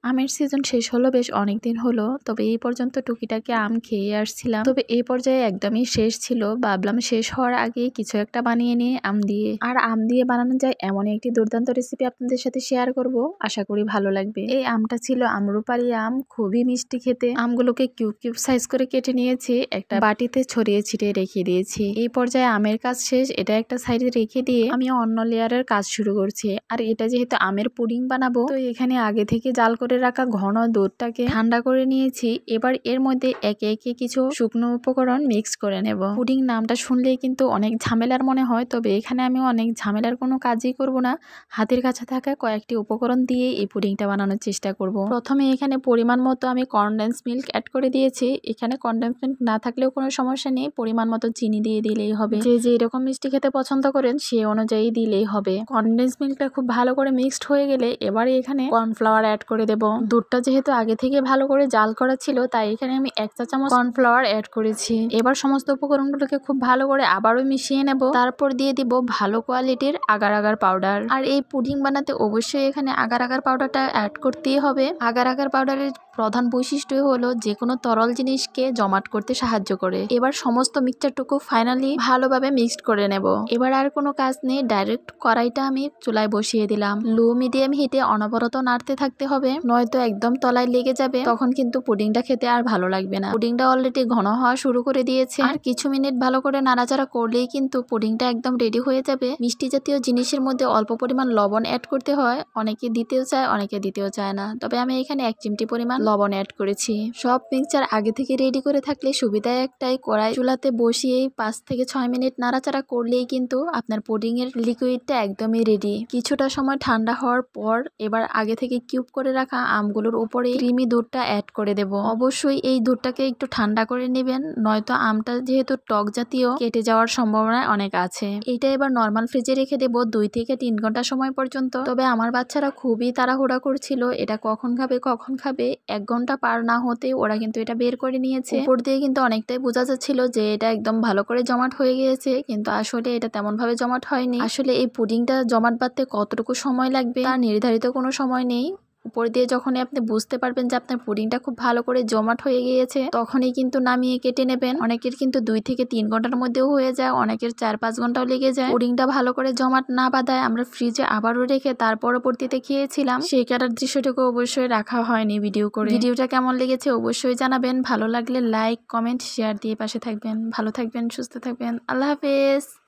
আমের সিজন শেষ হলো বেশ অনেকদিন হলো, তবে এই পর্যন্ত টুকিটাকি আম খেয়ে আসছিলাম। তবে এই পর্যায়ে একদমই শেষ ছিল, ভাবলাম শেষ হওয়ার আগে কিছু একটা বানিয়ে নিয়ে আম দিয়ে। আর আম দিয়ে বানানো যায় এমন একটি দুর্দান্ত রেসিপি আপনাদের সাথে শেয়ার করব, আশা করি ভালো লাগবে। এই আমটা ছিল আম্রপালি আম, খুবই মিষ্টি খেতে। আমগুলোকে কিউব কিউব সাইজ করে কেটে নিয়েছি, একটা বাটিতে ছড়িয়ে ছিটিয়ে রেখে দিয়েছি। এই পর্যায়ে আমের কাজ শেষ, এটা একটা সাইডে রেখে দিয়ে আমি অন্য লেয়ারের কাজ শুরু করছি। আর এটা যেহেতু আমের পুডিং বানাবো, তো এখানে আগে থেকে জাল করে রাখা ঘন দুধটাকে ঠান্ডা করে নিয়েছি। এবার এর মধ্যে একে একে কিছু শুকনো উপকরণ মিক্স করে নেব। পুডিং নামটা শুনলেই কিন্তু অনেক ঝামেলার মনে হয়, তবে এখানে আমি অনেক ঝামেলার কোনো কাজই করব না। হাতের কাছে থাকা কয়েকটি উপকরণ দিয়ে এই পুডিংটা বানানোর চেষ্টা করব। প্রথমে এখানে পরিমাণ মতো আমি কনডেন্স মিল্ক অ্যাড করে দিয়েছি। এখানে কনডেন্স মিল্ক না থাকলেও কোনো সমস্যা নেই, পরিমাণ মতো চিনি দিয়ে দিলেই হবে। যে যে এরকম মিষ্টি খেতে পছন্দ করেন সে অনুযায়ী দিলেই হবে। কনডেন্স মিল্কটা খুব ভালো করে মিক্সড হয়ে গেলে এবারে এখানে কর্নফ্লাওয়ার অ্যাড করে দেব। দুধটা যেহেতু আগে থেকে ভালো করে জাল করা ছিল, তাই এখানে আমি 1 চা চামচ কর্নফ্লাওয়ার অ্যাড করেছি। এবার সমস্ত উপকরণগুলোকে খুব ভালো করে আবারও মিশিয়ে নেব। তারপর দিয়ে দিব ভালো কোয়ালিটির আগার আগার পাউডার। আর এই পুডিং বানাতে অবশ্যই এখানে আগার আগার পাউডারটা অ্যাড করতেই হবে। আগার আগার পাউডারের প্রধান বৈশিষ্ট্য হলো যে কোনো তরল জিনিসকে জমাট করতে সাহায্য করে। এবার সমস্ত মিক্সচারটুকু ফাইনালি ভালোভাবে মিক্সড করে নেব। এবার আর কোনো কাজ নেই, ডাইরেক্ট কড়াইটা আমি চুলায় বসিয়ে দিলাম। লো মিডিয়াম হিটে অনবরত নাড়তে থাকতে হবে, নয়তো একদম তলায় লেগে যাবে, তখন কিন্তু পুডিংটা খেতে আর ভালো লাগবে না। পুডিংটা অলরেডি ঘন হওয়া শুরু করে দিয়েছে, আর কিছু মিনিট ভালো করে নাড়াচাড়া করলেই কিন্তু পুডিংটা একদম রেডি হয়ে যাবে। মিষ্টি জাতীয় জিনিসের মধ্যে অল্প পরিমাণ লবণ অ্যাড করতে হয়, অনেকে দিতেও চায় অনেকে দিতেও চায় না, তবে আমি এখানে 1 চিমটি পরিমাণ লবণ অ্যাড করেছি। সব মিক্সচার আগে থেকে রেডি করে থাকলে সুবিধা একটাই, কড়াই চুলাতে বসিয়েই 5 থেকে 6 মিনিট নাড়াচাড়া করলেই কিন্তু আপনার পুডিং এর লিকুইডটা একদমই রেডি। কিছুটা সময় ঠান্ডা হওয়ার পর এবার আগে থেকে কিউব করে রাখা আমগুলোর উপরে ক্রিমি দুধটা অ্যাড করে দেব। অবশ্যই এই দুধটাকে একটু ঠান্ডা করে নেবেন, নয়তো আমটা যেহেতু টক জাতীয় কেটে যাওয়ার সম্ভাবনা অনেক আছে। এইটা এবার নর্মাল ফ্রিজে রেখে দেব 2 থেকে 3 ঘন্টা সময় পর্যন্ত। তবে আমার বাচ্চারা খুবই তাড়াহুড়া করছিল, এটা কখন খাবে কখন খাবে, 1 ঘন্টা পার না হতে ওরা কিন্তু এটা বের করে নিয়েছে। উপর দিয়ে কিন্তু অনেকটাই বোঝা যাচ্ছিল যে এটা একদম ভালো করে জমাট হয়ে গিয়েছে, কিন্তু আসলে এটা তেমন ভাবে জমাট হয়নি। আসলে এই পুডিংটা জমাট বাঁধতে কতটুকু সময় লাগবে তার নির্ধারিত কোনো সময় নেই। উপর দিয়ে যখনই আপনি বুঝতে পারবেন যে আপনার পুডিংটা খুব ভালো করে জমাট হয়ে গিয়েছে, তখনই কিন্তু নামিয়ে কেটে নেবেন। অনেকের কিন্তু 2 থেকে 3 ঘন্টার মধ্যেও হয়ে যায়, অনেকের 4-5 ঘন্টাও লেগে যায়। পুডিংটা ভালো করে জমাট না বাঁধায় আমরা ফ্রিজে আবারও রেখে তার পরবর্তীতে খেয়েছিলাম। সেই কাটার দৃশ্যটুকু অবশ্যই রাখা হয়নি ভিডিও করে। ভিডিওটা কেমন লেগেছে অবশ্যই জানাবেন, ভালো লাগলে লাইক কমেন্ট শেয়ার দিয়ে পাশে থাকবেন। ভালো থাকবেন, সুস্থ থাকবেন, আল্লাহ হাফেজ।